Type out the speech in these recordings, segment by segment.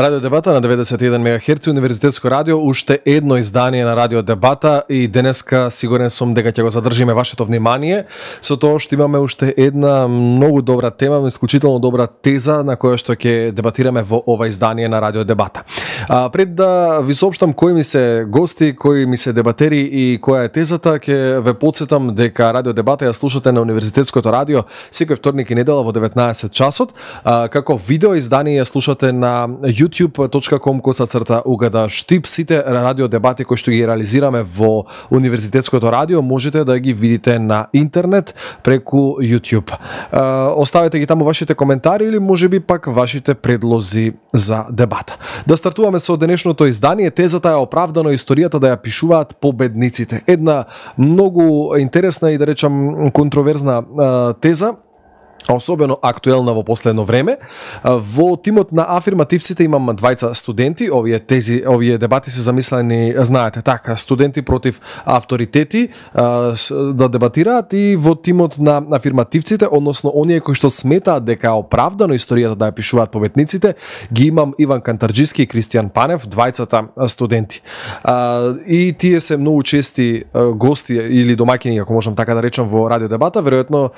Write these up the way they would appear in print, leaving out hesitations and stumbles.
Радио Дебата на 91 МГц, Универзитетско радио, уште едно издание на Радио Дебата и денеска сигурен сум дека ќе го задржиме вашето внимание со тоа што имаме уште една многу добра тема, исклучително добра теза на која што ќе дебатираме во ова издание на Радио Дебата. Пред да ви соопштам кои ми се гости, кои ми се дебатери и која е тезата, ќе ве потсетам дека Радио Дебата ја слушате на Универзитетското радио секој вторник и недела во 19 часот, како видео издание ја слушате на youtube.com/ugada штип. Сите радио дебати кои што ги реализираме во Универзитетското радио можете да ги видите на интернет преку YouTube. Оставете ги таму вашите коментари или можеби пак вашите предлози за дебата. Да стартуваме со денешното издание. Тезата е оправдано историјата да ја пишуваат победниците. Една многу интересна и да речам контроверзна теза, особено актуелна во последно време. Во тимот на афирмативците имам двајца студенти. Овие дебати се замислени, знаете, така, студенти против авторитети да дебатираат, и во тимот на афирмативците, односно оние кои што сметаат дека е оправдано историјата да ја пишуваат победниците, ги имам Иван Кантарџиски и Кристијан Панев, двајцата студенти. И тие се многу чести гости или домаќини, ако можам така да речам, во Радио Дебата, веројатно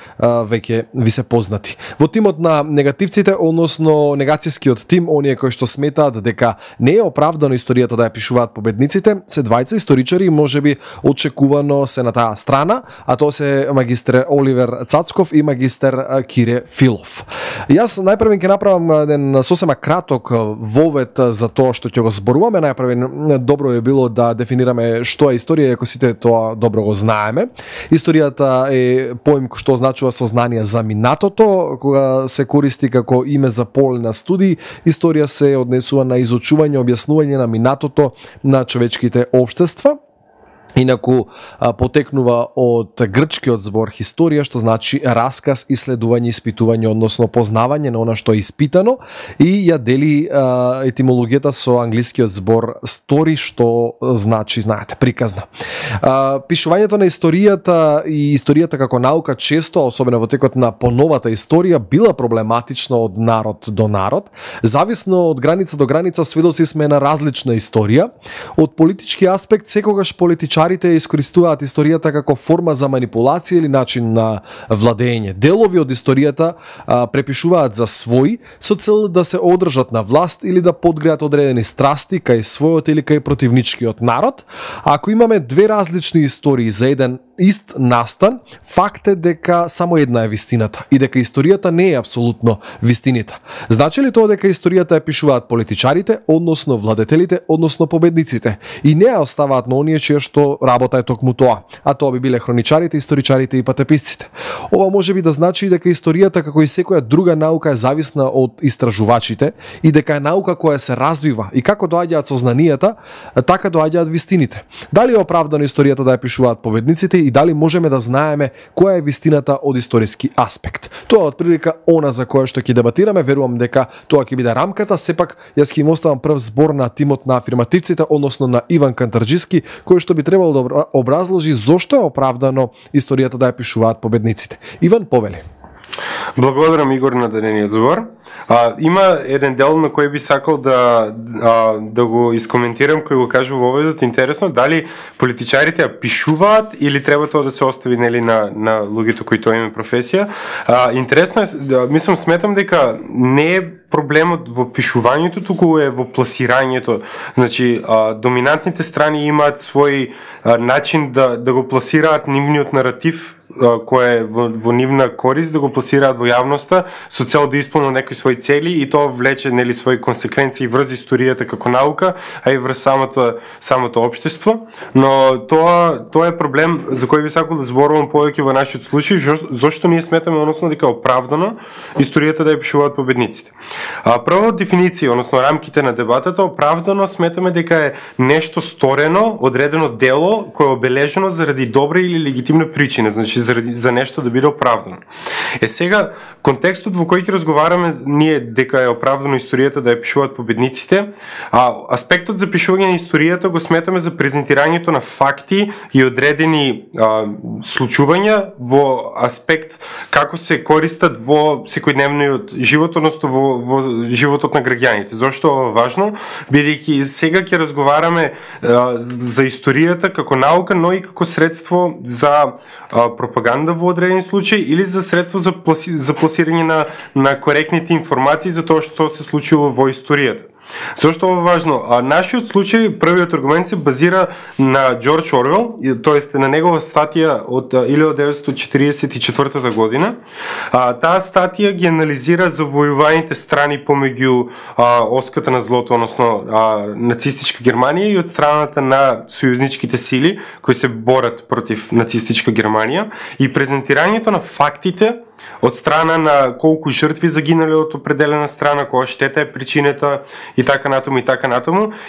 веќе ви се познати. Во тимот на негативците, односно негацијскиот тим, оние кои што сметаат дека не е оправдано историјата да ја пишуваат победниците, се двајца историчари, можеби очекувано се на таа страна, а тоа се магистер Оливер Цацков и магистер Кире Филов. Јас најпрво ќе направам еден сосема краток вовед за тоа што ќе го зборуваме. Најпрво добро е било да дефинираме што е историја, ако сите тоа добро го знаеме. Историјата е поим што означува сознание за минатото, кога се користи како име за поле на студии. Историја се однесува на изучување, објаснување на минатото на човечките општества. Инаку потекнува од грчкиот збор хисторија, што значи расказ, исследување, испитување, односно познавање на она што е испитано, и ја дели етимологијата со англискиот збор story, што значи, знаете, приказна. Пишувањето на историјата и историјата како наука често, особено во текот на поновата историја, била проблематична од народ до народ. Зависно од граница до граница сведоци сме на различна историја. Од политички аспект секогаш политичарите искористуваат историјата како форма за манипулација или начин на владење. Делови од историјата препишуваат за свој со цел да се одржат на власт или да подгреат одредени страсти кај својот или кај противничкиот народ. Ако имаме две различни истории за еден ист настан, факт е дека само една е вистината и дека историјата не е апсолутно вистината. Значи ли тоа дека историјата ја пишуваат политичарите, односно владетелите, односно победниците, и не ја оставаат на оние чија што работа е токму тоа, а тоа би биле хроничарите, историчарите и патеписците? Ова може би да значи дека историјата, како и секоја друга наука, е зависна од истражувачите и дека е наука која се развива, и како доаѓаат сознанијата, така доаѓаат вистините. Дали е оправдано историјата да ја пишуваат победниците и дали можеме да знаеме која е вистината од историски аспект? Тоа од прилика она за која што ќе дебатираме. Верувам дека тоа ќе биде рамката. Сепак јас ќе им оставам прв збор на тимот на афирмативците, односно на Иван Кантарџиски, кој што би требало да образложи зошто е оправдано историјата да ја пишуваат победниците. Иван, повели. Благодарам, Игор, на дадениот збор. Има еден дел на кој би сакал да го искоментирам, кој го кажу во овојдот. Интересно, дали политичарите ја пишуваат или треба тоа да се остави, нели, на луѓето кои тоа има професија. Интересно е, мислам, сметам дека не е проблемот во пишувањето, туку е во пласирањето. Значи, доминантните страни имаат свој начин да го пласираат нивниот наратив, кој е во нивна корист, да го пласираат во јавноста со цел да исполнат некои своји цели, и тоа влече, нели, своји консеквенции врз историјата како наука, а и врз самото општество. Но тоа е проблем за кој би сакал да зборувам повеќе во нашиот случај, зошто ние сметаме, односно, дека оправдано историјата да ја пишуваат победниците. Прво, дефиниција, односно рамките на дебатата. Оправдано сметаме дека е нешто сторено, одредено дело кое е обележено заради добра или легитимна причина, значи за нешто да биде оправдано. Сега, контекстот во кој ќе разговараме ние дека е оправдано историјата да ја пишуваат победниците, аспектот за пишување на историјата го сметаме за презентирањето на факти и одредени случувања во аспект како се користат во секојдневниот живот, односно во животот на граѓаните. Зошто ова е важно? Бидејќи сега ќе разговараме за историјата како наука, но и како средство за пропаганда во одредени случаи или за средство за пласирање на коректните информации за тоа што се случило во историјата. Зошто ова е важно? Нашиот случај, првиот аргумент се базира на Џорџ Орвел, тоест на негова статија од 1944 година. Таа статија ги анализира завојуваните страни помеѓу оската на злото, односно нацистичка Германија и од страната на сојузничките сили кои се борат против нацистичка Германија и презентирањето на фактите од страна на колку жртви загинале од определена страна, која штета е причината и така натаму,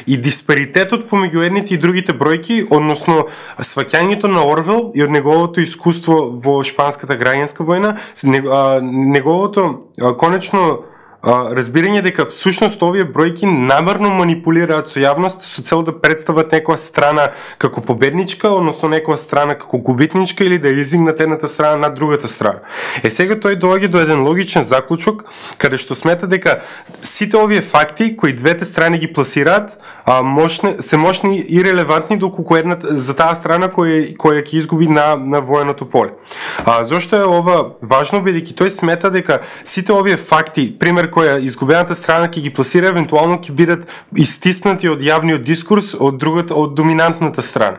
и диспаритетот помеѓу едните и другите бројки, односно сваќањето на Орвел и од неговото искуство во шпанската граѓанска војна, неговото конечно разбирање дека всушност овие бројки намерно манипулираат со јавност со цел да представат некоја страна како победничка, односно некоја страна како губитничка или да издигнат едната страна над другата страна. Сега тој доаѓа до еден логичен заклучок каде што смета дека сите овие факти кои двете страни ги пласираат се мощни и релевантни доколку едната за таа страна која ќе изгуби на военото поле. Зошто е ова важно? Бидејќи тој смета дека сите овие факти, пример која изгубената страна ќе ги пласира, евентуално ќе бидат истиснати од јавниот дискурс од доминантната страна.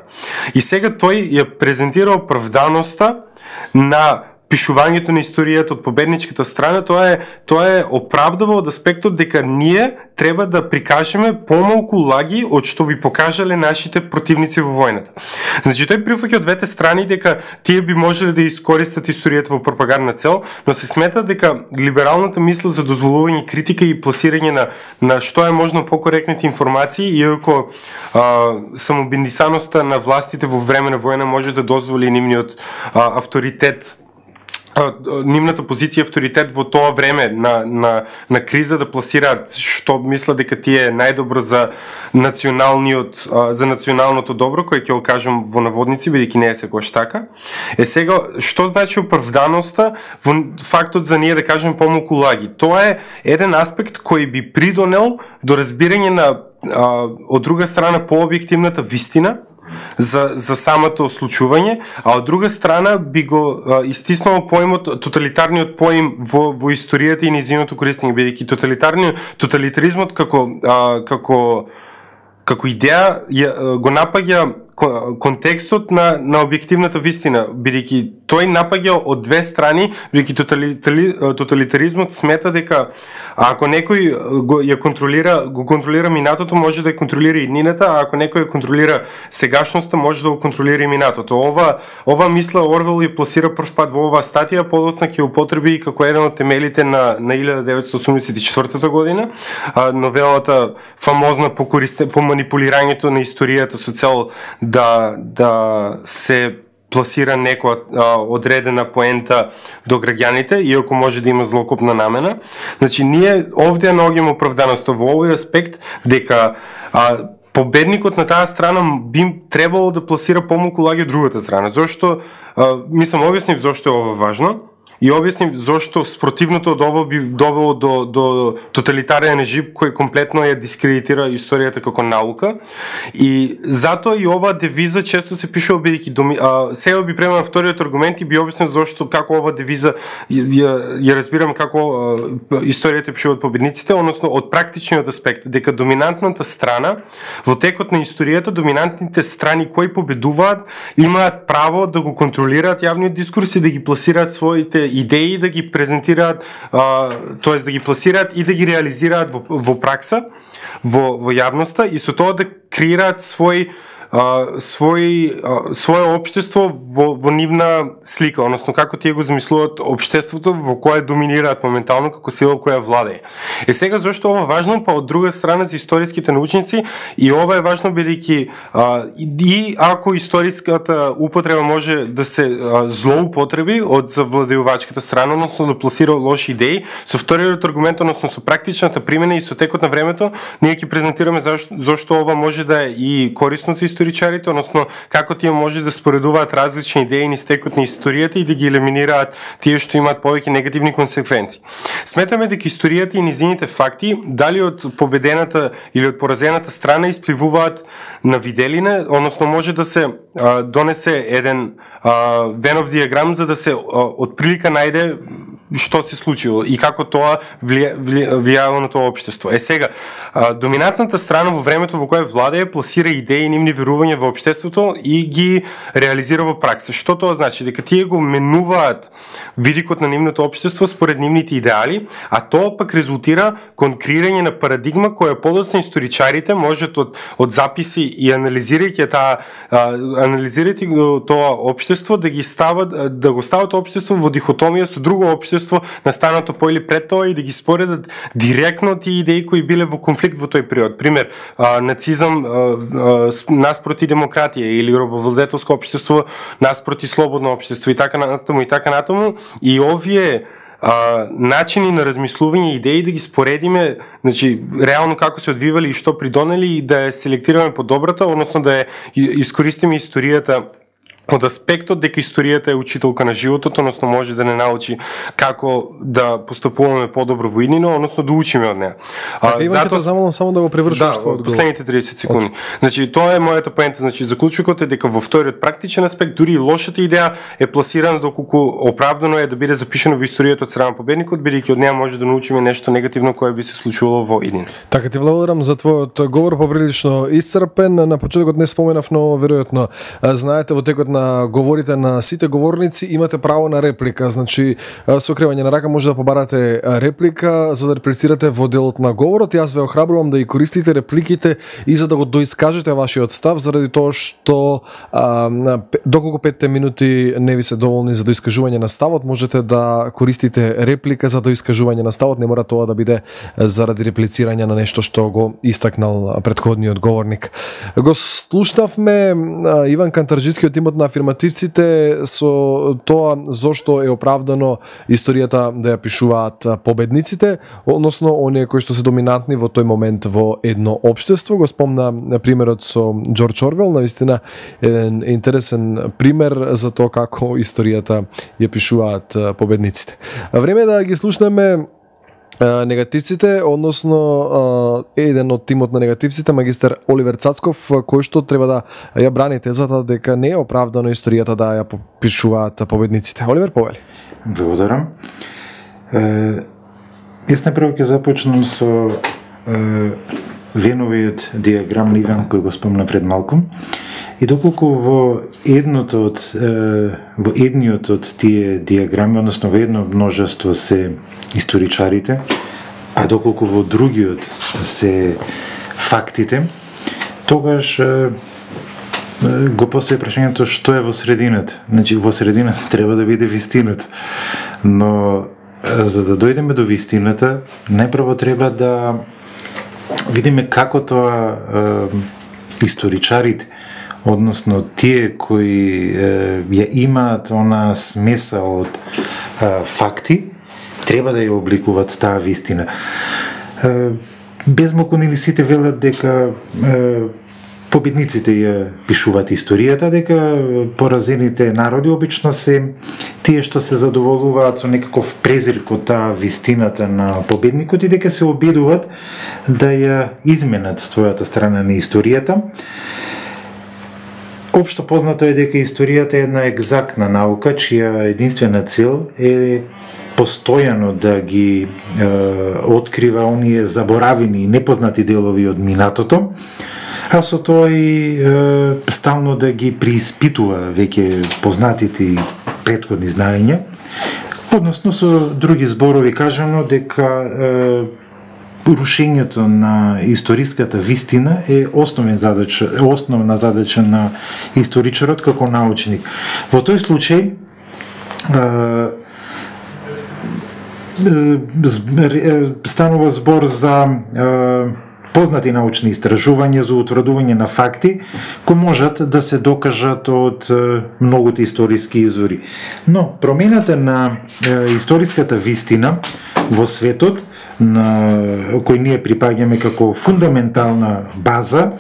И сега тој ја презентира оправданоста на пишувањето на историјата од победничката страна. Тоа е оправдава од аспектот дека ние треба да прикажеме помалку лаги од што би покажале нашите противници во војната. Значи тој прифаќа од двете страни дека тие би можеле да искористат историјата во пропагандна цел, но се смета дека либералната мисла за дозволување критика и пласирање на што е можно покоректните информации, иако самобиндисаноста на властите во време на војна може да дозволи нивниот авторитет, нивната позиција авторитет во тоа време на криза да пласираат што мислат дека тие е најдобро за националното добро, кој ќе го кажам во наводници, бидејќи не е секогаш така. Сега, што значи оправданоста во фактот за ние да кажем помалку лаги? Тоа е еден аспект кој би придонел до разбирање на од друга страна пообјективната вистина за самото случување, а од друга страна би го истиснало тоталитарниот поим во историјата и низиното користење, бидејќи тоталитаризмот како идеја го напаѓа контекстот на објективната вистина, бидејќи тој напаѓа од две страни, бидејќи тоталитаризмот смета дека ако некој го контролира минатото, може да ја контролира и иднината, а ако некој ја контролира сегашноста, може да го контролира и минатото. Ова мисла Орвел ја пласира прв пат во оваа статија, подоцна ќе употреби и како еден од темелите на 1984 година, новелата фамозна по манипулирањето на историјата со цел да се пласира некоја одредена поента до граѓаните, иако може да има злокупна намена. Значи, ние овде наоѓаме оправданоста во овој аспект дека победникот на таа страна би требало да пласира помалку лаги од другата страна. Зошто, мислам, објаснив зошто е ова важно и објаснив зошто спротивното од ова би довело до тоталитарен режим кој комплетно ја дискредитира историјата како наука. И затоа и оваа девиза често се пишува, бидејќи сега би преминал вториот аргумент и би објаснил зошто како ова девиза ја разбирам како историјата пишуваат победниците, односно од практичниот аспект, дека доминантната страна во текот на историјата, доминантните страни кои победуваат имаат право да го контролираат јавниот дискурс и да ги пласираат своите идеи, да ги презентираат, тоест да ги пласираат и да ги реализираат во пракса, во јавноста, и со тоа да креираат свој свое општество во нивна слика, односно како тие го замислуваат општеството во кое доминираат моментално како сила која владее. Сега зошто ова важно? Па од друга страна за историските научници и ова е важно бидејќи и ако историската употреба може да се злоупотреби од завладеувачката страна, односно да пласира лоши идеи, со вториот аргумент, односно со практичната примена и со текот на времето, ние ќе презентираме зошто ова може да е и корисно за историчарите, односно како тие може да споредуваат различни идеи низ текот на историјата и да ги елиминираат тие што имаат повеќе негативни консеквенции. Сметаме дека историјата и низините факти, дали од победената или од поразената страна, испливуваат на виделина, односно може да се донесе еден Венов диаграм за да се отприлика најде што се случило и како тоа влијало на тоа општество. Сега, доминантната страна во времето во кое владее пласира идеи и нивни верувања во општеството и ги реализира во пракса. Што тоа значи? Дека тие го менуваат видикот на нивното општество според нивните идеали, а тоа пак резултира кон креирање на парадигма која подоцна историчарите можат од записи и анализирајќи тоа општество да го стават општество во дихотомија со друго општество настанато по или пред тоа и да ги споредат директно тие идеи кои биле во конфликт во тој период. Пример, нацизам наспроти демократија или робовладетелско општество наспроти слободно општество и така натаму. И овие начини на размислување идеи да ги споредиме, значи реално како се одвивали и што придонели и да ја селектираме по добрата, односно да ја искористиме историјата од аспектот дека историјата е учителка на животот, односно може да не научи како да постапуваме подобро во иднина, односно да учиме од неа. Затоа само да го превршиш тоа одговор. Последните 30 секунди. Значи тоа е мојата поента, значи заклучокот е дека во вториот практичен аспект дури и лошата идеја е пласирана доколку оправдано е да биде запишено во историјата од страна победникот, бидејќи од неа може да научиме нешто негативно кое би се случило во иднина. Така ти благодарам за твојот говор, поприлично исцрпен. На почетокот не споменав, но веројатно знаете во текот на говорите на сите говорници имате право на реплика. Значи со окревање на рака може да побарате реплика за да реплицирате во делот на говорот. Јас ве охрабрувам да и користите репликите и за да го доискажете вашиот став, заради тоа што доколку 5 минути не ви се доволни за доискажување на ставот, можете да користите реплика за доискажување на ставот, не мора тоа да биде заради реплицирање на нешто што го истакнал претходниот говорник. Го слушнавме Иван Кантарџиски од тимот на афирмативците со тоа зошто е оправдано историјата да ја пишуваат победниците, односно оние кои што се доминантни во тој момент во едно општество. Го спомна примерот со Џорџ Орвел, навистина еден интересен пример за тоа како историјата ја пишуваат победниците. Време е да ги слушнеме негативците, односно еден од тимот на негативците, магистар Оливер Цацков, кој што треба да ја брани тезата дека не е оправдано историјата да ја пишуваат победниците. Оливер, повели. Благодарам. Јас најпрво ќе започнам со Веновиот диаграм Иван кој го спомна пред малку. И доколку во едниот од тие диаграми, односно во едно множество се историчарите, а доколку во другиот се фактите, тогаш го постои прашањето што е во средината. Значи во средината треба да биде вистината. Но за да дојдеме до вистината, најпрво треба да видиме како тоа историчарите, односно тие кои ја имаат она смеса од факти, треба да ја обликуваат таа вистина. Безмалку нели сите велат дека победниците ја пишуваат историјата, дека поразените народи обично се тие што се задоволуваат со некаков презир кон таа вистината на победникот и дека се обидуваат да ја изменат својата страна на историјата. Општо познато е дека историјата е една екзактна наука, чија единствена цел е постојано да ги открива оние заборавени и непознати делови од минатото, а со тоа и стално да ги преиспитува веќе познатите претходни знаења. Односно, со други зборови кажано дека рушењето на историската вистина е основна задача на историчарот како научник. Во тој случај станува збор за познати научни истражувања за утврдување на факти кои можат да се докажат од многуте историски извори. Но промената на историската вистина во светот на кој ние припаѓаме како фундаментална база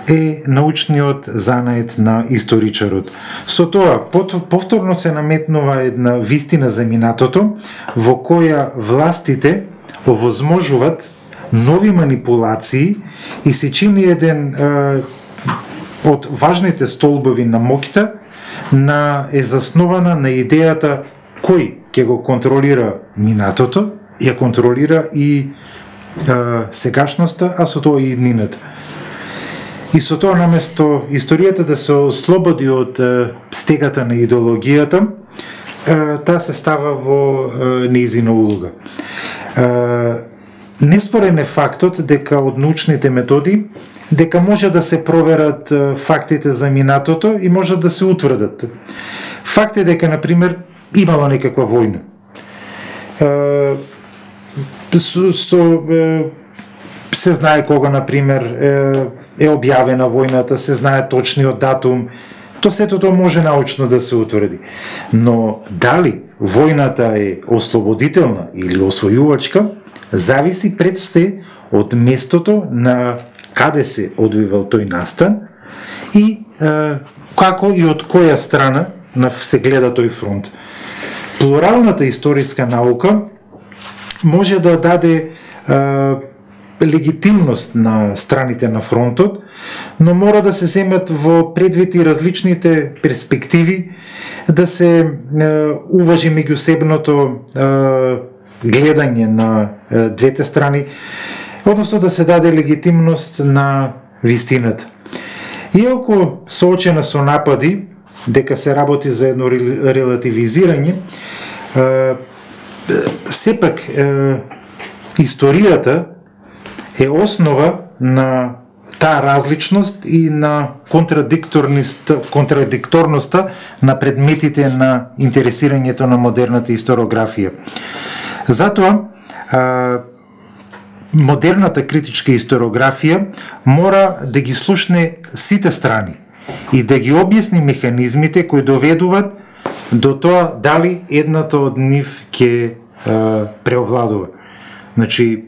е научниот занает на историчарот. Со тоа повторно се наметнува една вистина за минатото во која властите овозможуваат нови манипулации и се чини еден од важните столбови на моќта е заснована на идејата кој ќе го контролира минатото, ја контролира и сегашноста, а со тоа и иднината. И со тоа наместо историјата да се ослободи од стегата на идеологијата, таа се става во нејзина улога. Неспорен е фактот дека од научните методи дека може да се проверат фактите за минатото и може да се утврдат. Факт е дека, например, имало некаква војна. Се знае кога, например, е објавена војната, се знае точниот датум, сето тоа може научно да се утврди. Но дали војната е ослободителна или освојувачка, зависи пред се од местото на каде се одвивал тој настан и како и од која страна се гледа тој фронт. Плуралната историска наука може да даде легитимност на страните на фронтот, но мора да се земат во предвид и различните перспективи, да се уважи меѓусебното гледање на двете страни, односно да се даде легитимност на вистината. Иако соочена со напади дека се работи за едно релативизирање, сепак историјата е основа на таа различност и на контрадикторноста на предметите на интересирањето на модерната историографија. Затоа, модерната критичка историографија мора да ги слушне сите страни и да ги објасни механизмите кои доведуваат до тоа дали едната од нив ќе преовладува. Значи,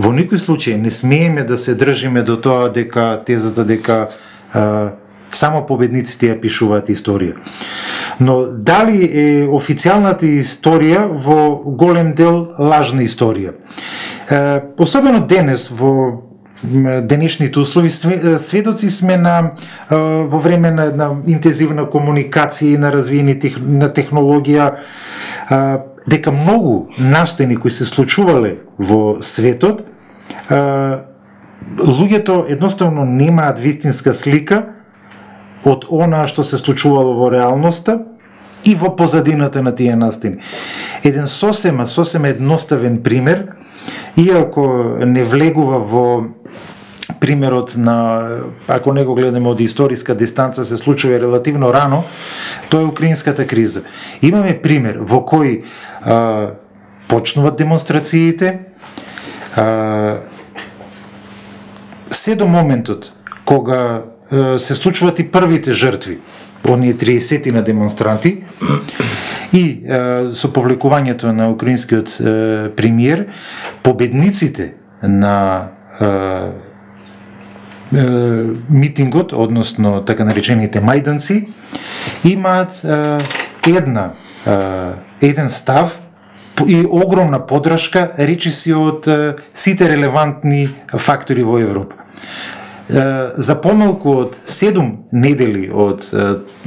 во никој случај не смееме да се држиме до тоа дека тезата дека само победниците ја пишуваат историја. Но дали е официјалната историја во голем дел лажна историја? Особено денес во денешните услови сведоци сме во време на една интензивна комуникација и на развиени на технологија, дека многу настани кои се случувале во светот, луѓето едноставно немаат вистинска слика од она што се случувало во реалноста и во позадината на тие настани. Еден сосема едноставен пример, иако не влегува во примерот на, ако не го гледаме од историска дистанца, се случува релативно рано, тоа е украинската криза. Имаме пример во кој почнуваат демонстрациите, се до моментот кога се случуваат и првите жртви, оние 30 на демонстранти, и со повлекувањето на украинскиот премиер, победниците на митингот, односно така наречените мајданци, имаат еден став и огромна поддршка, речиси од сите релевантни фактори во Европа. За помалку од 7 недели од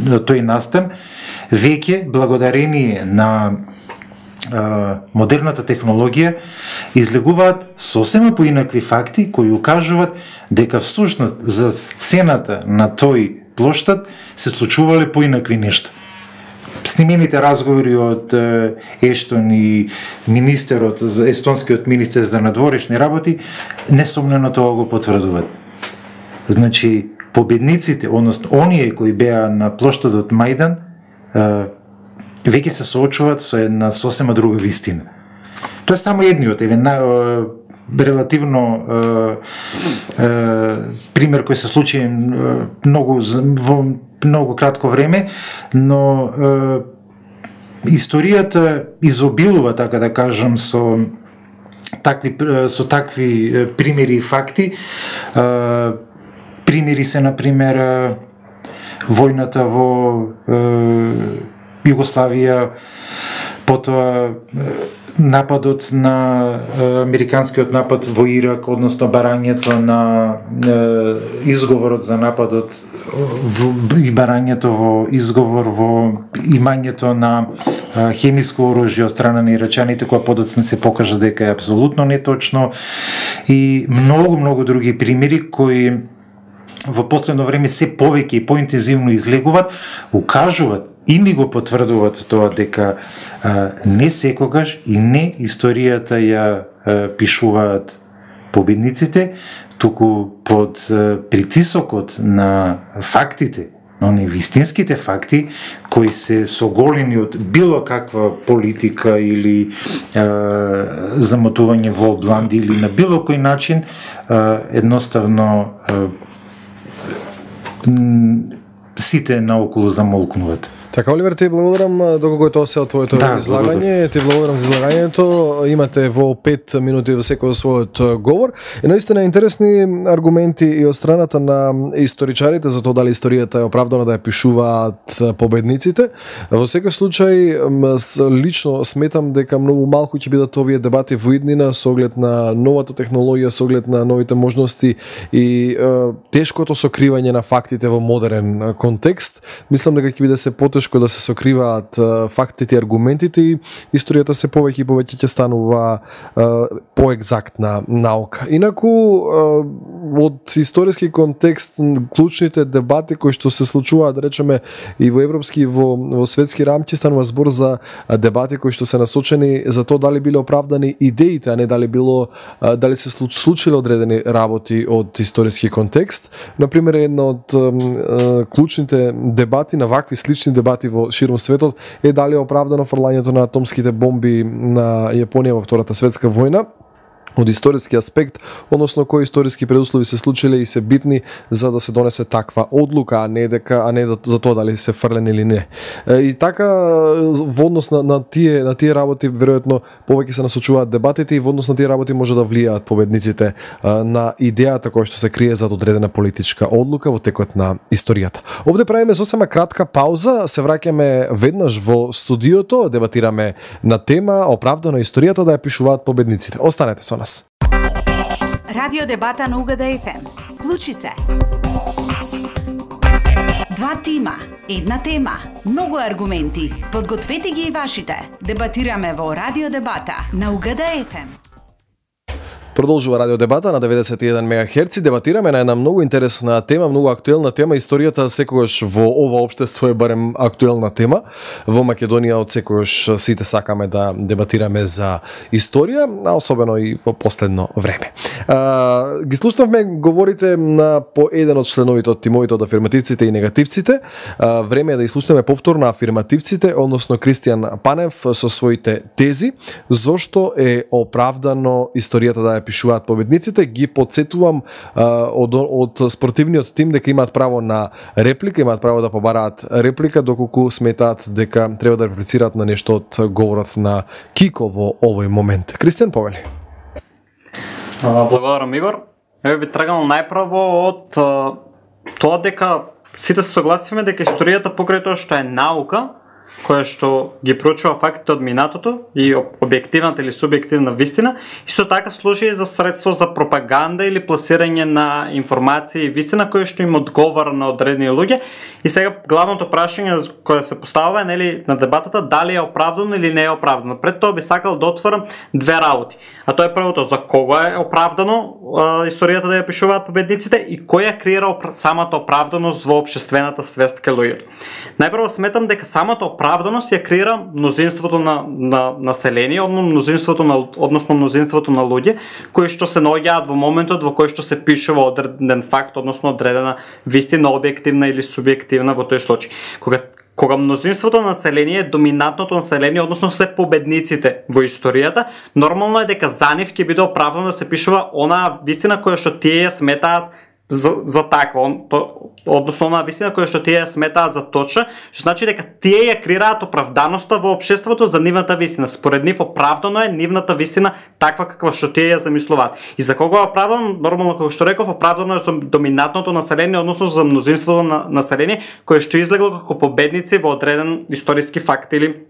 тој настан, веќе благодарение на модерната технологија излегуваат сосема поинакви факти кои укажуваат дека всушност за сцената на тој плоштад се случувале поинакви нешта. снимените разговори од Ештон и естонскиот министер за надворешни работи, несомнено тоа го потврдуваат. Значи, победниците, односно оние кои беа на плоштадот Мајдан, веќе се соочуваат со една сосема друга вистина. Тоа е само едниот, релативно пример кој се случи во многу кратко време, но историјата изобилува, така да кажам, со такви примери и факти. Примери се, например, војната во Југославија, потоа нападот на американскиот напад во Ирак, односно барањето на изговорот за нападот и барањето во изговор во имањето на хемиско оружје од страна на ирачаните, која подоцна се покажа дека е апсолутно неточно, и многу други примери кои во последно време се повеќе и поинтензивно излегуваат, укажуваат или го потврдуваат тоа дека не секогаш и не историјата ја пишуваат победниците, туку под притисокот на фактите, но не вистинските факти, кои се соголени од било каква политика или замотување во бланди или на било кој начин, едноставно сите наоколу замолкнуваат. Така, Оливер, ти благодарам, доколку е тоа се од твоето излагање. Ти благодарам за излагањето. Имате во 5 минути во секој својот говор. И наистина интересни аргументи и од страната на историчарите за тоа дали историјата е оправдано да ја пишуваат победниците. Во секој случај, лично сметам дека многу малку ќе бидат овие дебати во иднина со оглед на новата технологија, со оглед на новите можности и тешкото сокривање на фактите во модерен контекст. Мислам дека ќе биде се потешко да се сокриваат фактите и аргументите и историјата се повеќе и повеќе ќе станува поекзактна наука. Инаку, од историски контекст, клучните дебати кои што се случуваат, да речеме, и во европски и во светски рамки, станува збор за дебати кои што се насочени за тоа дали биле оправдани идеите, а не дали се случиле одредени работи од историски контекст. Например, една од клучните дебати на вакви слични дебати во широм светот е дали е оправдано фрлањето на атомските бомби на Јапонија во Втората светска војна од историски аспект, односно кои историски предуслови се случиле и се битни за да се донесе таква одлука, а не за тоа дали се фрлени или не. И така во однос на тие работи веројатно повеќе се насочуваат дебатите и во однос на тие работи може да влијаат победниците на идејата која што се крие зад одредена политичка одлука во текот на историјата. Овде правиме сосема кратка пауза, се враќаме веднаш во студиото, дебатираме на тема оправдано историјата да ја пишуваат победниците. Останете со нас. Радио дебата на УГД ФМ. Вклучи се. Два тима, една тема, многу аргументи. Подгответе ги и вашите. Дебатираме во Радио дебата на УГД ФМ. Продолжува Радио дебата на 91 МГц. Дебатираме на една многу интересна тема, многу актуелна тема. Историјата секогаш во ова општество е барем актуелна тема. Во Македонија од секогаш сите сакаме да дебатираме за историја, а особено и во последно време. Ги слушнавме говорите на по еден од членовите од тимовите од афирмативците и негативците. Време е да изслушнеме повторно афирмативците, односно Кристијан Панев со своите тези. Зошто е оправдано историјата да ја пишуваат победниците? Ги подсетувам од спортивниот тим дека имаат право на реплика, имаат право да побараат реплика доколку сметаат дека треба да реплицираат на нешто од говорот на Кико во овој момент. Кристијан, повели. Благодарам, Игор. Еве би тргнал најпрво од тоа дека сите се согласиме дека историјата покрај тоа што е наука, која што ги проучува фактите од минатото и објективната или субјективна вистина, исто така служи за средство за пропаганда или пласирање на информации и вистина која што им одговара на одредени луѓе. И сега главното прашање кое се поставува е нели на дебатата дали е оправдано или не е оправдано. Пред тоа би сакал да отворам две работи. А тоа е првото, за кога е оправдано историјата да ја пишуваат победниците и која креира самата оправданост во општествената свест кај луѓето. Најпрво сметам дека самата оправданост ја креира мнозинството на население, односно мнозинството на луѓе кои што се наоѓаат во моментот во кој што се пишува одреден факт, односно одредена вистина, објективна или субјективна во тој случај. Кога мнозинството на население е доминантното население, односно се победниците во историјата, нормално е дека за нив ќе биде оправдано да се пишува онаа вистина која што тие ја сметаат за таква, односно на вистина која што тие ја сметаат за точна, што значи дека тие ја креираат оправданоста во општеството за нивната вистина. Според нив оправдано е нивната вистина таква каква што тие ја замислуваат. И за кого е оправдано? Нормално, како што реков, оправдано е за доминантното население, односно за мнозинството на население кое што излегло како победници во одреден историски факт или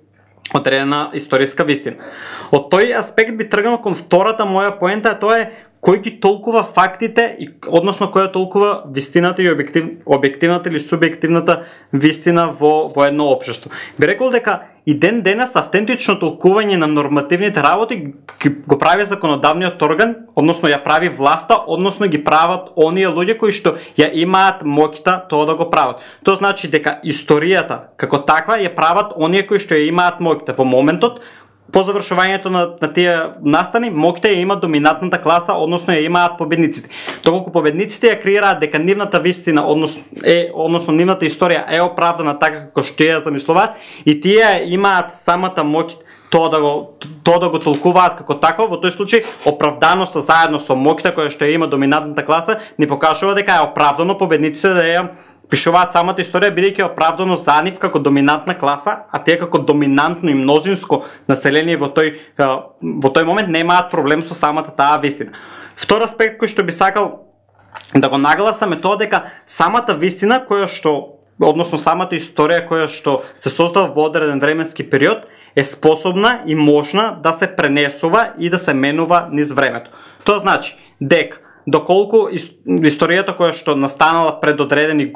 одредена историска вистина. Од тој аспект би тргнал кон втората моја поента, тоа е кој ги толкува фактите, односно која толкува вистината и објективната или субјективната вистина во едно општество. Би рекол дека и ден денес автентично толкување на нормативните работи го прави законодавниот орган, односно ја прави власта, односно ги прават оние луѓе кои што ја имаат моќта тоа да го прават. Тоа значи дека историјата како таква ја прават оние кои што ја имаат моќта. Во моментот по завршувањето на тие настани, моќта ја има доминантната класа, односно ја имаат победниците. Доколку победниците ја креираат дека нивната вистина, односно нивната историја е оправдана така како што ја замислуваат, и тие имаат самата моќ тоа да го толкуваат како такво, во тој случај оправданоста заедно со моќта која што ја има доминантната класа ни покажува дека е оправдано победниците да ја пишуваат самата историја, бидејќи оправдано за нив како доминантна класа, а тие како доминантно и мнозинско население во тој момент немаат проблем со самата таа вистина. Втор аспект кој што би сакал да го нагласам е тоа дека самата вистина која што, односно самата историја која што се создава во одреден временски период е способна и можна да се пренесува и да се менува низ времето. Тоа значи дека доколку историјата која што настанала пред одредено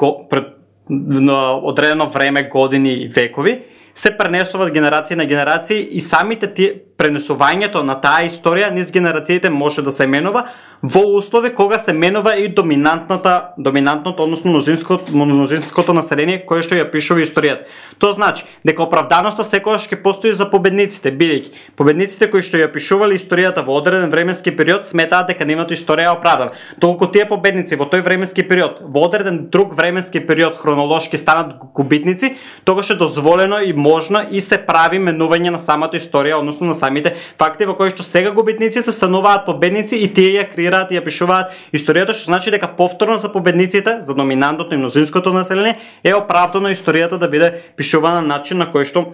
време, години и векови, се пренесуваат генерации на генерации и самите пренесувањето на таа историја низ генерациите може да се менува во услови кога се менува и доминантното, односно мнозинското население кое што ја пишува историјата. Тоа значи дека оправданоста секогаш ќе постои за победниците, бидејќи победниците кои што ја пишувале историјата во одреден временски период сметаат дека нивната историја е оправдана. Толку тие победници во тој временски период, во одреден друг временски период хронолошки станат губитници, тогаш е дозволено и можно и се прави менување на самата историја, односно на самите факти во кои што сега губитниците стануваат победници и тие ја креираат и ја пишуваат историјата, што значи дека повторно за победниците, за доминантното и мнозинското население е оправдано историјата да биде пишувана на начин на кој што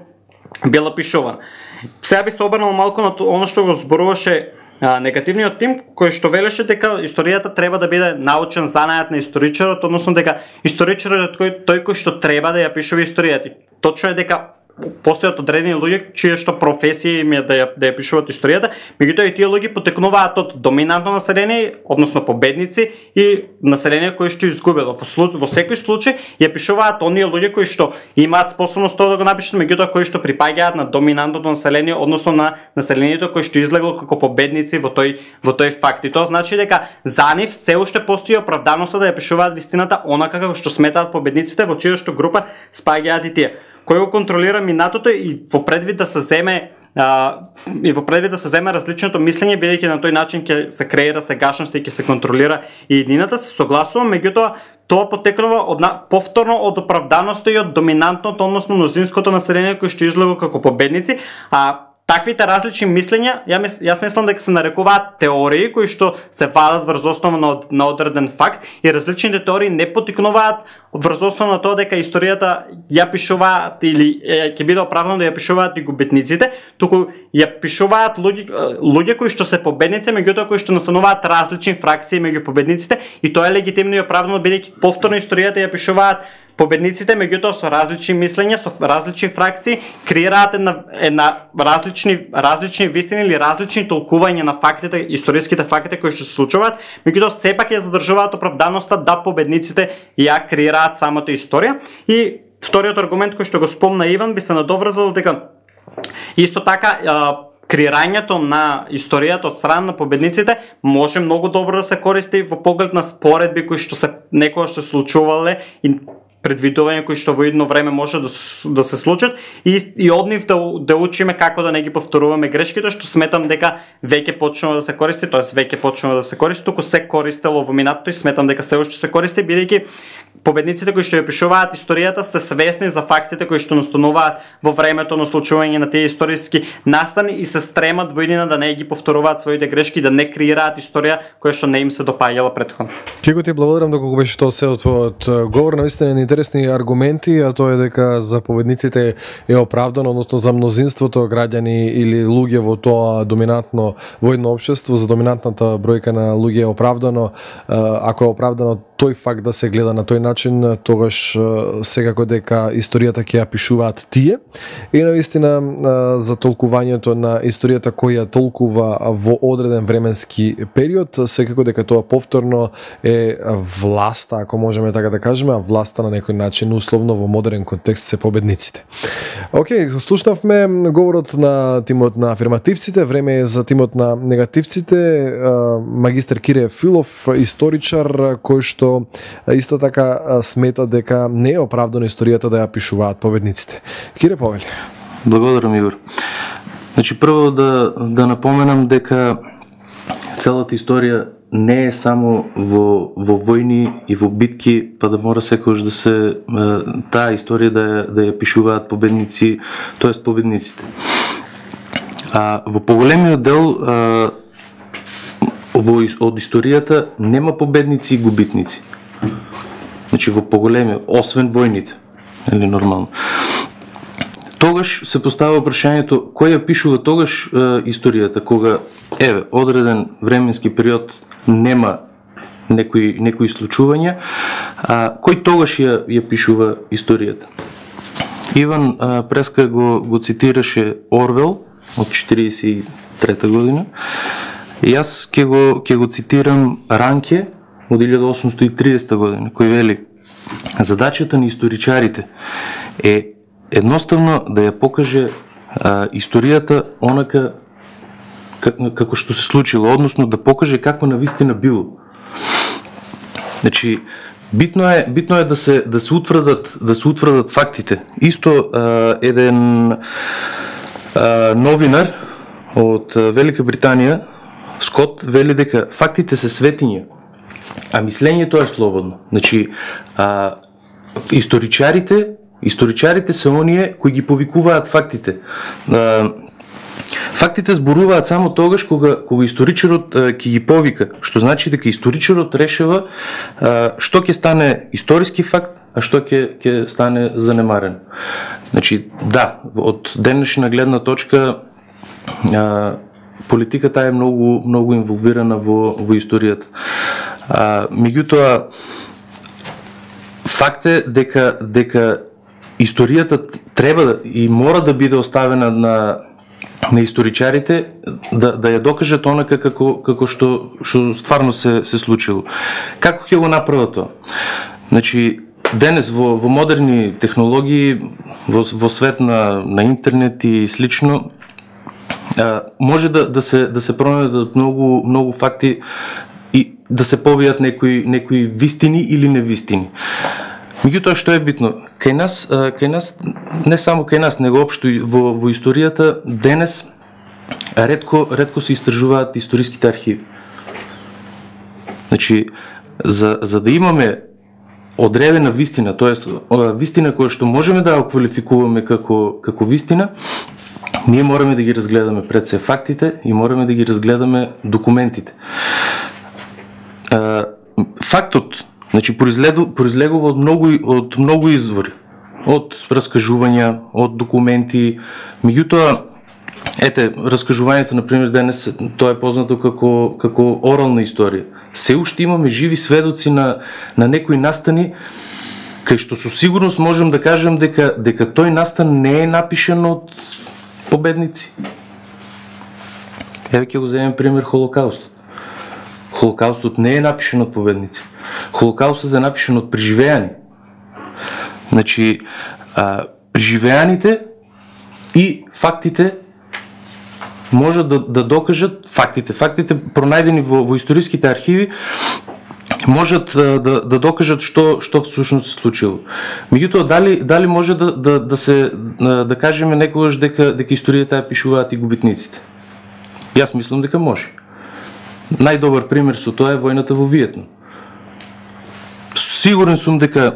била пишувана. Сега би се обрнал малку на оно што го зборуваше негативниот тим, кој што велеше дека историјата треба да биде научен занаат на историчарот, односно дека историчарот тој кој што треба да ја пишува историјата. Точно е дека постојат одредени луѓе чие што професија им е да ја пишуваат историјата, меѓутоа и тие луѓе потекнуваат од доминантно население, односно победници и население кое што изгубило. Во секој случај ја пишуваат оние луѓе кои што имаат способност тоа да го напишат, меѓутоа кои што припаѓаат на доминантното население, односно на населението кое што излегло како победници во тој факт. И тоа значи дека за нив се уште постои оправданоста да ја пишуваат вистината онака како што сметаат победниците, во чија што група спаѓаат и тие. Кој го контролира минатото и во предвид да се земе различното мислење, бидејќи на тој начин ќе се креира сегашност и ќе се контролира и еднината, се согласувам, меѓутоа тоа потекнува повторно од оправданоста и од доминантното, односно мнозинското население кој што излегло како победници, а таквите различни мислења, јас мислам дека се нарекуваат теории кои што се вадат врз основа на одреден факт и различните теории не потикнуваат врз основа на тоа дека историјата ја пишуваат или ќе биде оправдано да ја пишуваат и губитниците, туку ја пишуваат луѓе кои што се победници, меѓутоа кои што настануваат различни фракции меѓу победниците и тоа е легитимно и оправдано бидејќи повторно историјата ја пишуваат победниците, меѓутоа со различни мислења, со различни фракции, креираат различни вистини или различни толкувања на фактите, историските факти кои што се случуваат, меѓутоа сепак ја задржуваат оправданоста да победниците ја креираат самата историја. И вториот аргумент кој што го спомна Иван би се надоврзал дека исто така креирањето на историјата од страна на победниците може многу добро да се користи во поглед на споредби кои што се некогаш се случувале и предвидување кои што во едно време може да се случат и од нив да учиме како да не ги повторуваме грешките, што сметам дека веќе почнува да се користи, тоест веќе почнува да се користи, туку се користело во минатото и сметам дека се уште се користи, бидејќи победниците кои што ја пишуваат историјата се свесни за фактите кои што настануваат во времето на случување на тие историски настани и се стремат во иднина да не ги повторуваат своите грешки, да не креираат историја која што не им се допаѓала претходно. Кико ти благодарам доколку беше тоа се од твојот говор, навистина интересни аргументи, а тоа е дека за победниците е оправдано, односно за мнозинството граѓани или луѓе во тоа доминантно војно општество, за доминантната бројка на луѓе е оправдано, ако е оправдано тој факт да се гледа на тој начин, тогаш секако дека историјата ќе ја пишуваат тие. И навистина за толкувањето на историјата која толкува во одреден временски период, секако дека тоа повторно е власта, ако можеме така да кажеме, а власта на некој начин условно во модерен контекст се победниците. Океј, слушнавме говорот на тимот на афирмативците, време е за тимот на негативците. Магистер Кире Филов, историчар кој што исто така смета дека не е оправдано историјата да ја пишуваат победниците. Кире, повели. Благодарам, Игор. Значи, прво да напоменам дека целата историја не е само во војни и во битки, па да мора секогаш да се таа историја да ја пишуваат победници, тоест победниците. Во поголемиот дел од историјата нема победници и губитници. Значи во поголемиот, освен војните, или нормално. Тогаш се поставува прашањето кој ја пишува тогаш историјата, кога одреден временски период нема некои случувања, кој тогаш ја пишува историјата. Иван Преска го цитираше Орвел од 1943 година. И аз ќе го цитирам Ранке од 1830 година, кој вели: задачата на историчарите е едноставно да ја покаже историјата онака како што се случило, односно да покаже како навистина било. Значи, битно е да се утврдат фактите. Исто еден новинар од Велика Британија, Скот, вели дека фактите се светиња, а мислењето е слободно. Значи, историчарите се оние кои ги повикуваат фактите. Фактите зборуваат само тогаш кога историчарот ќе ги повика, што значи дека историчарот решава што ќе стане историски факт, а што ќе стане занемарен. Значи, да, од денешна гледна точка политиката е многу инволвирана во историјата. Меѓутоа, факт е дека историјата треба и мора да биде оставена на историчарите да ја докажат онака како што стварно се случило. Како ќе го направат тоа? Значи, денес во модерни технологии, во свет на интернет и слично, може да се пронајдат многу факти и да се побијат некои вистини или невистини. Меѓутоа, што е битно? Кај нас, не само кај нас, него општо во историјата, денес ретко се истражуваат историските архиви. Значи, за да имаме одредена вистина, тоест вистина која што можеме да ја квалификуваме како вистина, ние мораме да ги разгледаме пред се фактите и мораме да ги разгледаме документите. Фактот, значи, произлегува од многу извори, од раскажувања, од документи. Меѓутоа, раскажувањето, например, денес тоа е познато како орална историја. Се уште имаме живи сведоци на некои настани, кај што со сигурност можем да кажем дека тој настан не е напишан од победници. Ќе го земем пример Холокаустот. Холокаустот не е напишан од победници. Холокаустот е напишан од преживеани. Значи, преживеаните и фактите можат да докажат фактите. Фактите пронајдени во историските архиви можат да докажат што всушност се случило. Меѓутоа, дали може да кажеме некогаш дека историјата ја пишуваат и губитниците? Јас мислам дека може. Најдобар пример со тоа е војната во Виетнам. Сигурен сум дека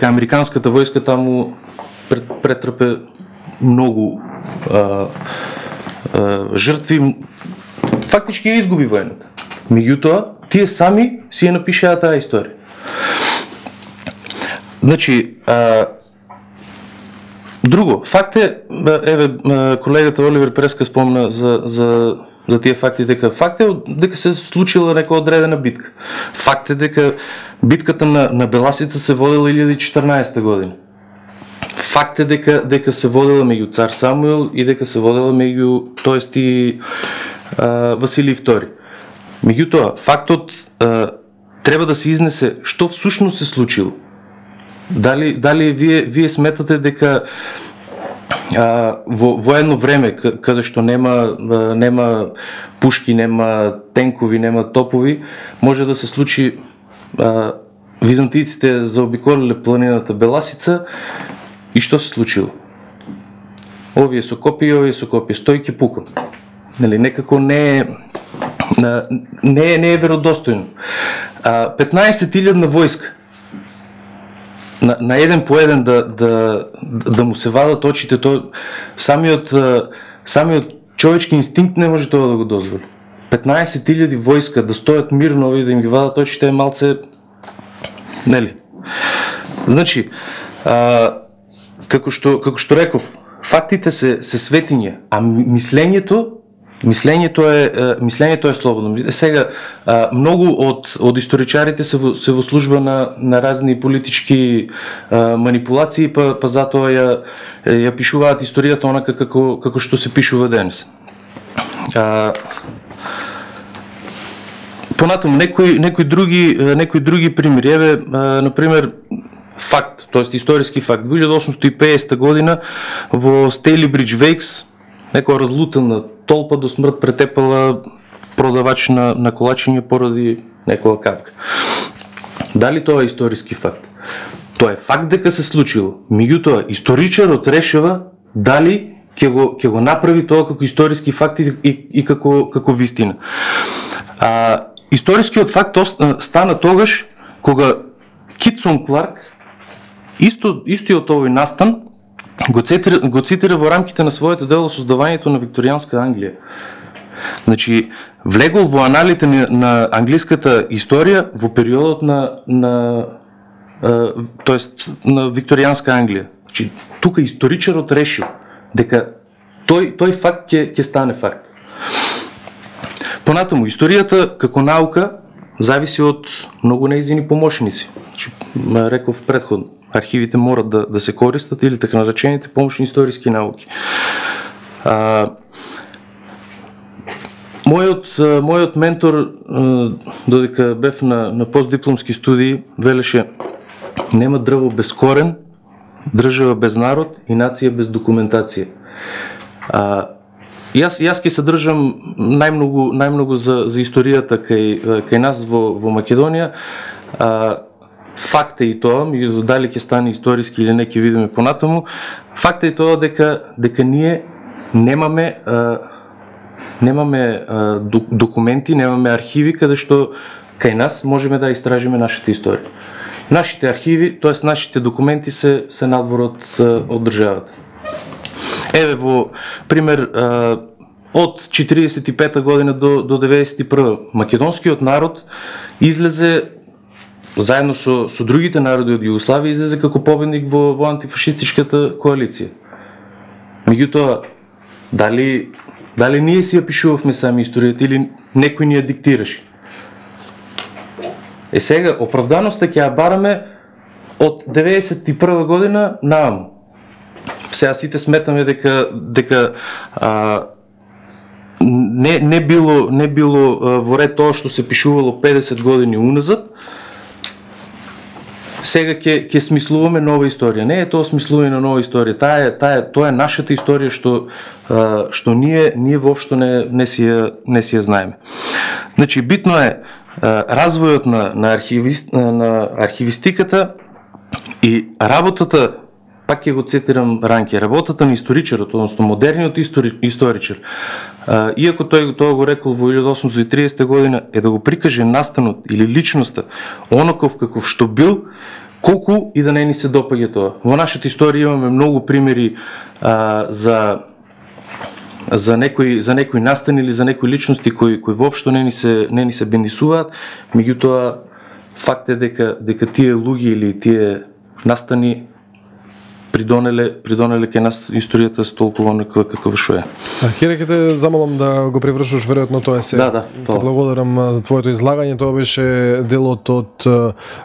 американската војска таму претрпе многу жртви, фактички ја изгуби војната. Меѓутоа, тие сами си ја напишаат таа историја. Значи, друго, факт е, колегата Оливер Преска спомна за тие факти, дека се случила некоја одредена битка. Факт е дека битката на Беласица се водела 2014 година. Факт е дека се водела меѓу цар Самуил и дека се водела и Василий II. Меѓутоа, фактот треба да се изнесе што всушност се случило. Дали вие сметате дека во едно време каде што нема пушки, нема тенкови, нема топови, може да се случи византиците заобиколиле планината Беласица и што се случило? Овие со копија, стојки пукам. Нели, некако не е веродостојно. 15.000 войска на еден по еден да му се вадат очите, самиот човечки инстинкт не може тоа да го дозволи. 15.000 войска да стоят мирно и да им ги вадат очите е малце, нели? Значи, како што реков, фактите се светиња, а мислењето е слободно. Сега, многу од историчарите се во служба на разни политички манипулации, па затоа ја пишуваат историјата онака како што се пишува денес. Понатаму, некои други примери. Например, факт, тоест историски факт. Во 1850 година во Стейлибридж Вейкс некоја разлутена толпа до смрт претепала продавач на колачиња поради некоја капка. Дали тоа е историски факт? Тоа е факт дека се случило. Меѓутоа, историчарот решава дали ќе го направи тоа како историски факт и како вистина. Историскиот факт стана тогаш кога Кит Сон Кларк истиот овој настан го цитира во рамките на своето дело Создавањето на викторијанска Англија. Значи, влегол во аналите на англиската историја во периодот на викторијанска Англија. Значи, тука историчарот решил дека тој факт ќе стане факт. Понатаму, историјата како наука зависи од многу нејзини помошници. Значи, реков претходно, архивите морат да се користат или така наречените помошни историски науки. Мојот ментор, додека бев на постдипломски студии, велеше: нема дрво без корен, држава без народ и нација без документација. Јас ќе се држам најмногу за историјата кај нас во Македонија. Факт е и тоа, дали ќе стане историски или не ќе видиме понатаму, факт е и тоа дека ние немаме документи, немаме архиви каде што кај нас можеме да истражиме нашата историја. Нашите архиви, т.е. нашите документи се надвор од државата. Еве во пример од 45 година до 91 македонскиот народ излезе заедно со другите народи од Југославија, излезе како победник во антифашистичката коалиција. Меѓутоа, дали ние си ја пишувавме сами историјата или некој ни ја диктираше? Сега, оправданоста ќе ја бараме од 91 година нааму. Сега сите сметаме дека не било во ред тоа што се пишувало 50 години уназад. Сега ќе смислуваме нова историја. Не е тоа смислување на нова историја. Тоа е нашата историја што ние воопшто не си ја знаеме. Значи, битно е развојот на архивистиката и работата, пак ќе го цитирам ранке, работата на историчарот, односно модерниот историчар, иако тој го рекол во 1830 година, е да го прикаже настанот или личноста, онаков каков што бил, колку и да не ни се допаѓа тоа. Во нашата историја имаме многу примери за некои настани или за некои личности кои воопшто не ни се бенисуваат, меѓутоа факт е дека тие луѓе или тие настани придонеле ке нас историјата с толкова некоја каква што е. Хере, ке те замолам да го привршуваш веројатно тоа е се. Да, Те благодарам за твоето излагање. Тоа беше делот од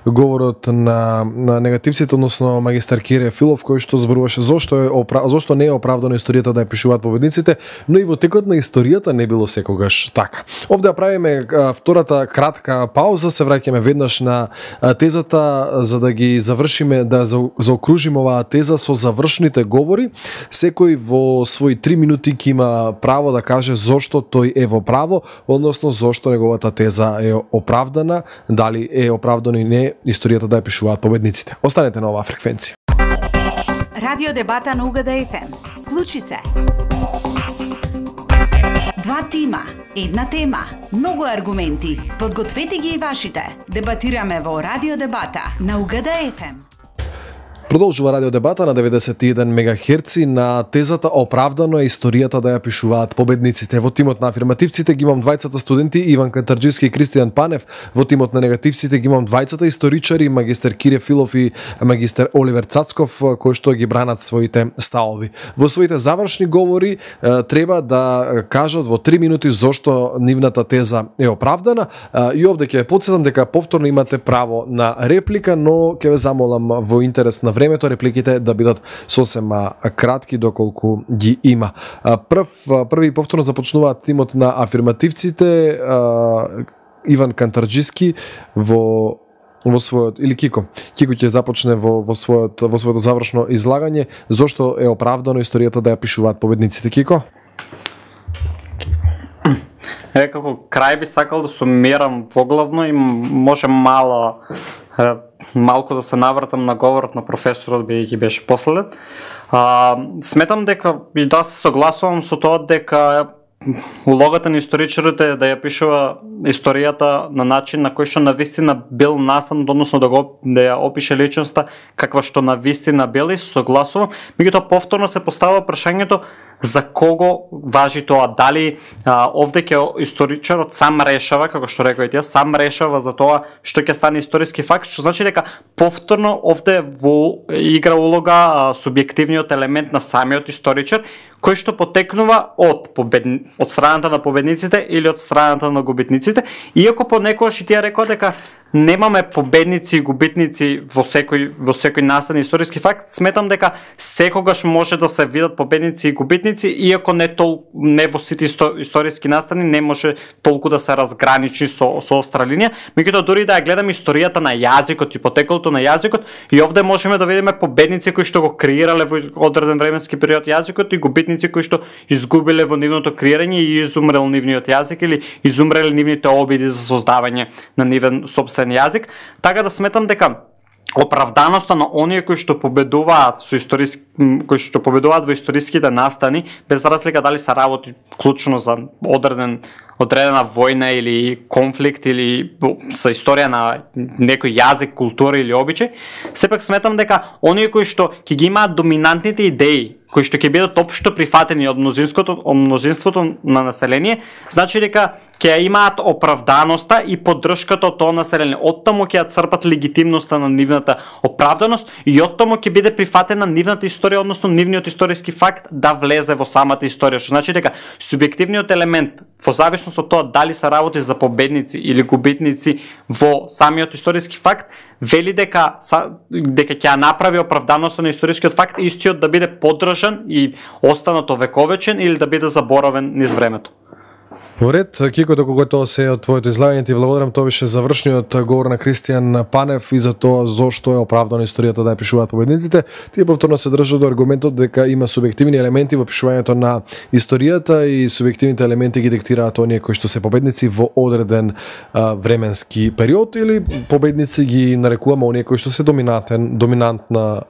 говорот на негативците, односно магистар Кире Филов, кој што зборуваше зошто не е оправдано историјата да ја пишуваат победниците, но и во текот на историјата не било секогаш така. Овде правиме втората кратка пауза, се враќаме веднаш на тезата за да ги завршиме, да заокружиме оваа теза со завршните говори. Секој во своји 3 минути ќе има право да каже зошто тој е во право, односно зошто неговата теза е оправдана, дали е оправдано и не историјата да ја пишуваат победниците. Останете на оваа фреквенција. Радио дебата на УГД ФМ. Вклучи се. Два тима, една тема, многу аргументи. Подгответе ги и вашите. Дебатираме во Радио дебата на УГД ФМ. Продолжува радио дебата на 91 МГц на тезата оправдано е историјата да ја пишуваат победниците. Во тимот на афирмативците ги имам двајцата студенти Иван Кантарџиски и Кристијан Панев. Во тимот на негативците ги имам двајцата историчари магистер Кире Филов и магистер Оливер Цацков, кои што ги бранат своите ставови. Во своите завршни говори треба да кажат во 3 минути зошто нивната теза е оправдана. И овде ќе потсетам дека повторно имате право на реплика, но ќе ве замолам во интерес на времето репликите да бидат сосема кратки доколку ги има. Први повторно започнуваат тимот на афирмативците, Иван Кантарџиски во својот, или Кико ќе започне во своето завршно излагање зошто е оправдано историјата да ја пишуваат победниците. Кико? Како крај би сакал да сумирам воглавно и може малку да се навратам на говорот на професорот, бидејќи беше последен. Сметам дека и да се согласувам со тоа дека улогата на историчарот е да ја пишува историјата на начин на кој што навистина бил настан, односно да ја опише личноста каква што навистина бил, и согласувам. Меѓутоа повторно се поставува прашањето за кого важи тоа, дали овде ќе историчарот сам решава, како што рекоа тие, сам решава за тоа што ќе стане историски факт, што значи дека повторно овде игра улога субјективниот елемент на самиот историчар, кој што потекнува од страната на победниците или од страната на губитниците, иако понекогаш и тие рекоа дека немаме победници и губитници во секој настан историски факт. Сметам дека секогаш може да се видат победници и губитници, иако не во сите историски настани не може толку да се разграничи со остра линија. Меѓутоа дури да ја гледаме историјата на јазикот и потеклото на јазикот, и овде можеме да видиме победници кои што го креирале во одреден временски период јазикот и губитници кои што изгубиле во нивното креирање и изумрел нивниот јазик или изумреле нивните обиди за создавање на нивен собствен јазик. Така да сметам дека оправданоста на оние кои што победуваат во историските настани, без разлика дали се работи клучно за одредена војна или конфликт или со историја на некој јазик, култура или обичај, сепак сметам дека оние кои што ќе ги имаат доминантните идеи, кои што ќе бидат општо прифатени од мнозинството на население, значи дека ќе имаат оправданоста и поддршката од тоа население. Оттаму ќе ја црпат легитимноста на нивната оправданост и оттаму ќе биде прифатена нивната историја, односно нивниот историски факт да влезе во самата историја. Што значи дека субјективниот елемент, во зависност од тоа дали се работи за победници или губитници во самиот историски факт, вели дека ќе ја направи оправданоста на историскиот факт истиот да биде поддржан и останато вековечен или да биде заборавен низ времето. Во ред, Кико, доколку тоа се од твоето излагање, ти благодарам, тоа беше завршниот говор на Кристијан Панев и за тоа зошто е оправдано историјата да ја пишуваат победниците. Тие повторно се држат до аргументот дека има субјективни елементи во пишувањето на историјата и субјективните елементи ги диктираат оние кои што се победници во одреден временски период, или победници ги нарекуваме оние кои што се доминантна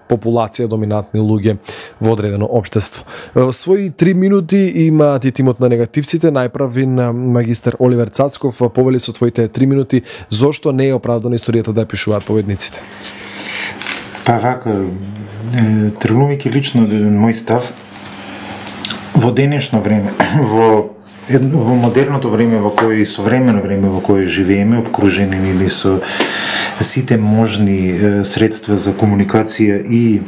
популација, доминантни луѓе во одредено општество. Своји 3 минути имаат и тимот на негативците. Најправин магистер Оливер Цацков, повели со твоите 3 минути зошто не е оправдано историјата да ја пишуваат победниците. Па вака, тргнувајќи лично од еден мој став, во денешно време, во модерното време во кое и современо време во кое живееме, обкружени или со сите можни средства за комуникација и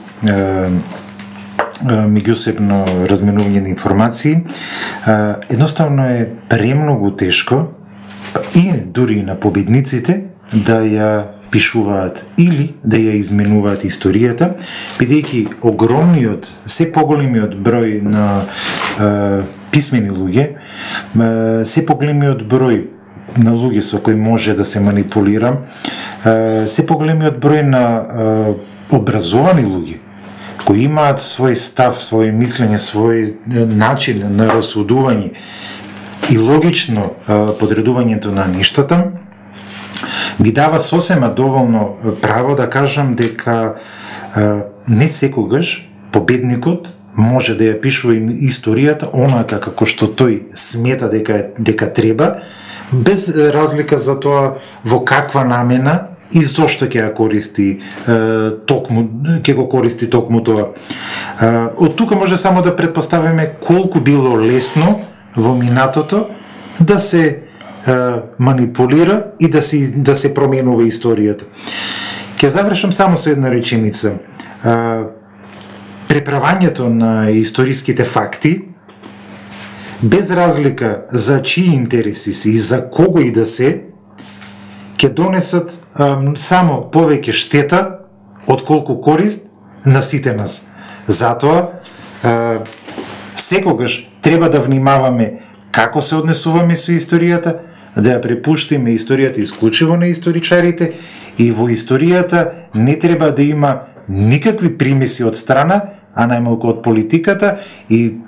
меѓусебно разменување на информации, едноставно е премногу тешко и дури на победниците да ја пишуваат или да ја изменуваат историјата, бидејќи огромниот, се поголемиот број на писмени луѓе, се поголемиот број на луѓе со кои може да се манипулира, се поголемиот број на образовани луѓе кои имаат свој став, свој мислење, свој начин на расудување и логично подредувањето на ништата, ги дава сосема доволно право да кажам дека не секогаш победникот може да ја пишува историјата онака како што тој смета дека треба, без разлика за тоа во каква намена и зошто ќе ја користи ќе го користи токму тоа. Од тука може само да претпоставиме колку било лесно во минатото да се манипулира и да се променува историјата. Ќе завршам само со една реченица. Преправањето на историските факти, без разлика за чии интереси си и за кого и да се, ќе донесат само повеќе штета отколку корист на сите нас. Затоа секогаш треба да внимаваме како се однесуваме со историјата, да ја препуштиме историјата исклучиво на историчарите и во историјата не треба да има никакви примеси од страна, а најмалку од политиката и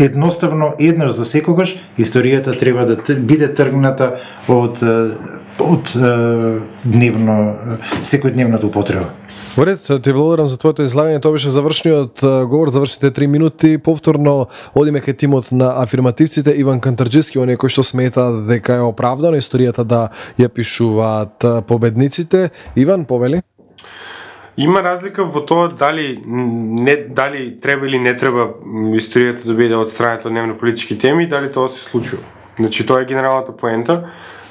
едноставно еднаш за секогаш историјата треба да биде тргната од секојдневната употреба. Во ред, ти благодарам за твоето излагање. Тоа беше завршниот говор, завршите 3 минути. Повторно одиме кај тимот на афирмативците. Иван Кантарџиски, оние кои што сметаат дека е оправдано историјата да ја пишуваат победниците. Иван, повели? Има разлика во тоа дали треба или не треба историјата да биде отстранета од дневно-политички теми, дали тоа се случува. Значи, тоа е генералната поента.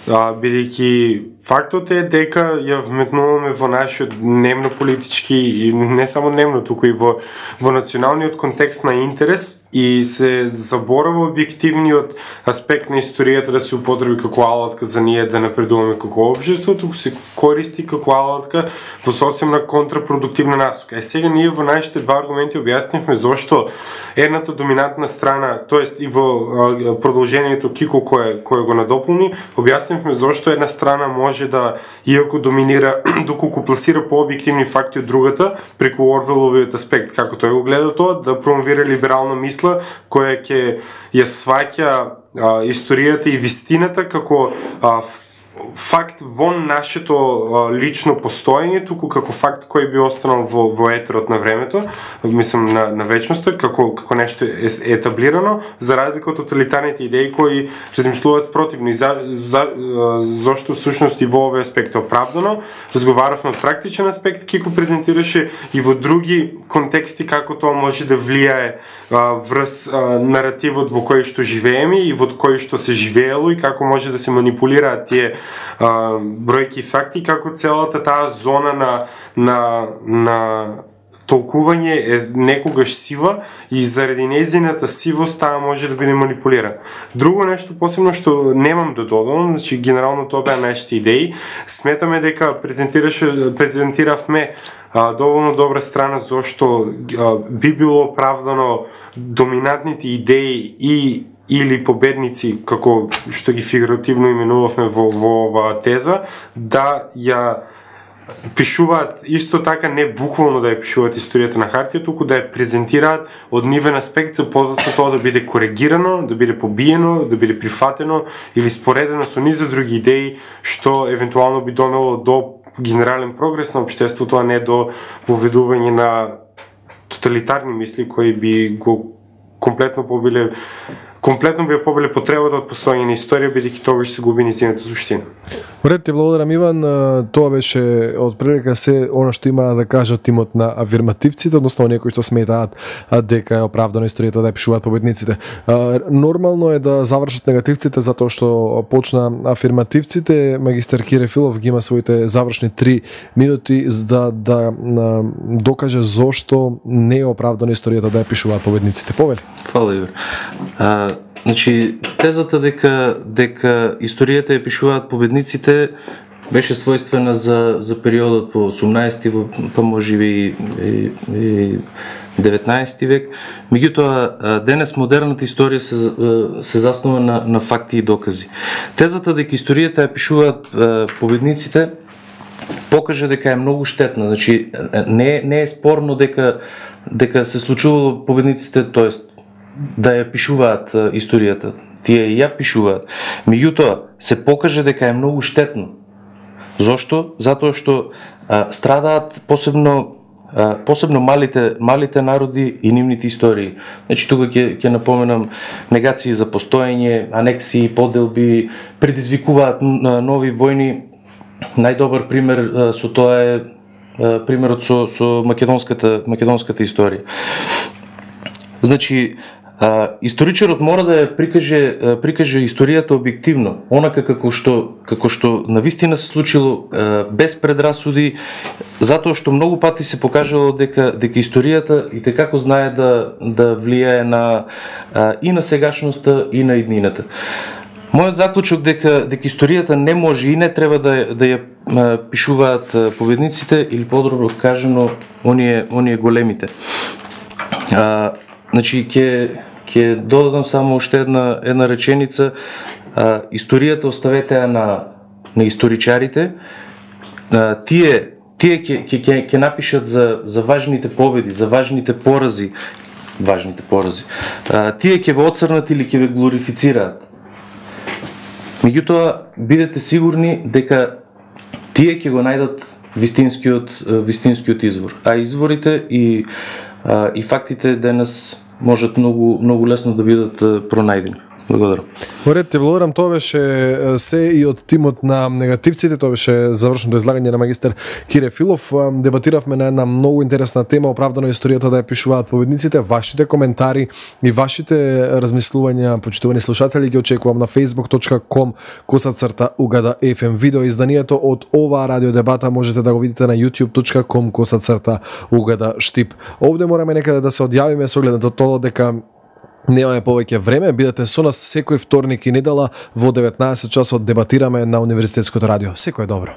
Бидејќи фактот е дека ја вметнуваме во нашиот дневно-политички и не само дневно, туку и во националниот контекст на интерес и се заборава објективниот аспект на историјата да се употреби како алатка за ние да напредуваме како општество, туку се користи како алатка во сосемна контрапродуктивна насока. Сега ние во нашите два аргументи објаснивме зошто едната доминантна страна, тоест и во продолжението Кико кој го надополни, објаснивме зошто една страна може да, иако доминира, доколку пласира по-објективни факти од другата, преку Орвеловиот аспект, како тој го гледа тоа, да промовира либерална мисла, која ќе ја сваќа историјата и вистината како факт вон нашето лично постоење, туку како факт кој би останал во етерот на времето, мислам на вечноста, како нешто етаблирано, за разлика од тоталитарните идеи кои размислуваат спротивно и зошто всушност и во овој аспект е оправдано. Разговаравме од практичен аспект, Кико презентираше и во други контексти како тоа може да влијае врз наративот во кој што живееме и во кој што се живеело и како може да се манипулираат тие бројки и факти, како целата таа зона на толкување е некогаш сива и заради нејзината сивост таа може да биде манипулира. Друго нешто посебно што немам да додадам, значи генерално тоа беа нашите идеи. Сметаме дека презентиравме доволно добра страна зошто би било оправдано доминантните идеи и или победници, како што ги фигуративно именувавме во оваа теза, да ја пишуваат исто така, не буквално да ја пишуваат историјата на хартија, туку да ја презентираат од нивен аспект за позаца тоа да биде коригирано, да биде побиено, да биде прифатено или споредено со низа други идеи, што евентуално би донело до генерален прогрес на општеството, а не до воведување на тоталитарни мисли кои би го комплетно би побиле потребата од постојање на историја, бидејќи тогаш се губи нејзината суштина. Уред, ти благодарам, Иван. Тоа беше од прилика се она што има да кажат тимот на афирмативците, односно оние кои што сметаат дека е оправдано историјата да ја пишуваат победниците. Нормално е да завршат негативците затоа што почна афирмативците. Магистер Кире Филов ги има своите завршни 3 минути за да докаже зошто не е оправдано историјата да ја пишуваат победниците. Повели. Фала, Игор. Значи, тезата дека историјата ја пишуваат победниците беше својствена за периодот во 18-ти, па можеби и 19 век. Меѓутоа, денес модерната историја се заснова на факти и докази. Тезата дека историјата ја пишуваат победниците покаже дека е многу штетна. Значи, не е спорно дека се случувало победниците, тоест да ја пишуваат историјата. Тие ја пишуваат. Меѓутоа, се покаже дека е многу штетно. Зошто? Затоа што страдаат посебно малите народи и нивните истории. Значи, тука ќе напоменам негации за постоење, анексии, поделби, предизвикуваат нови војни. Најдобар пример со тоа е примерот со македонската историја. Значи, историчарот мора да ја прикаже историјата објективно, онака како што навистина се случило, без предрасуди, затоа што многу пати се покажало дека историјата и како знае да влијае и на сегашноста и на иднината. Мојот заклучок дека историјата не може и не треба да ја пишуваат победниците, или подобро кажано оние големите. Значи, ќе додадам само уште една реченица. Историјата оставете ја на историчарите. Тие ќе напишат за важните победи, за важните порази. Тие ќе ве оцрнат или ќе ве глорифицираат. Меѓутоа, бидете сигурни дека тие ќе го најдат вистинскиот извор. А изворите и фактите денес можат многу лесно да бидат пронајдени. Благодарам. Уред, ти благодарам. Тоа беше се и од тимот на негативците. Тоа беше завршното излагање на магистер Кире Филов. Дебатиравме на една многу интересна тема, оправдано историјата да ја пишуваат победниците. Вашите коментари и вашите размислувања, почитувани слушатели, ги очекувам на facebook.com/UGADA-FM. Видео изданието од оваа радио дебата можете да го видите на youtube.com/UGADA Штип. Овде мораме некаде да се одјавиме со оглед на тоа дека немаме повеќе време. Бидете со нас секој вторник и недела во 19 часот, дебатираме на Универзитетското радио. Секој добро.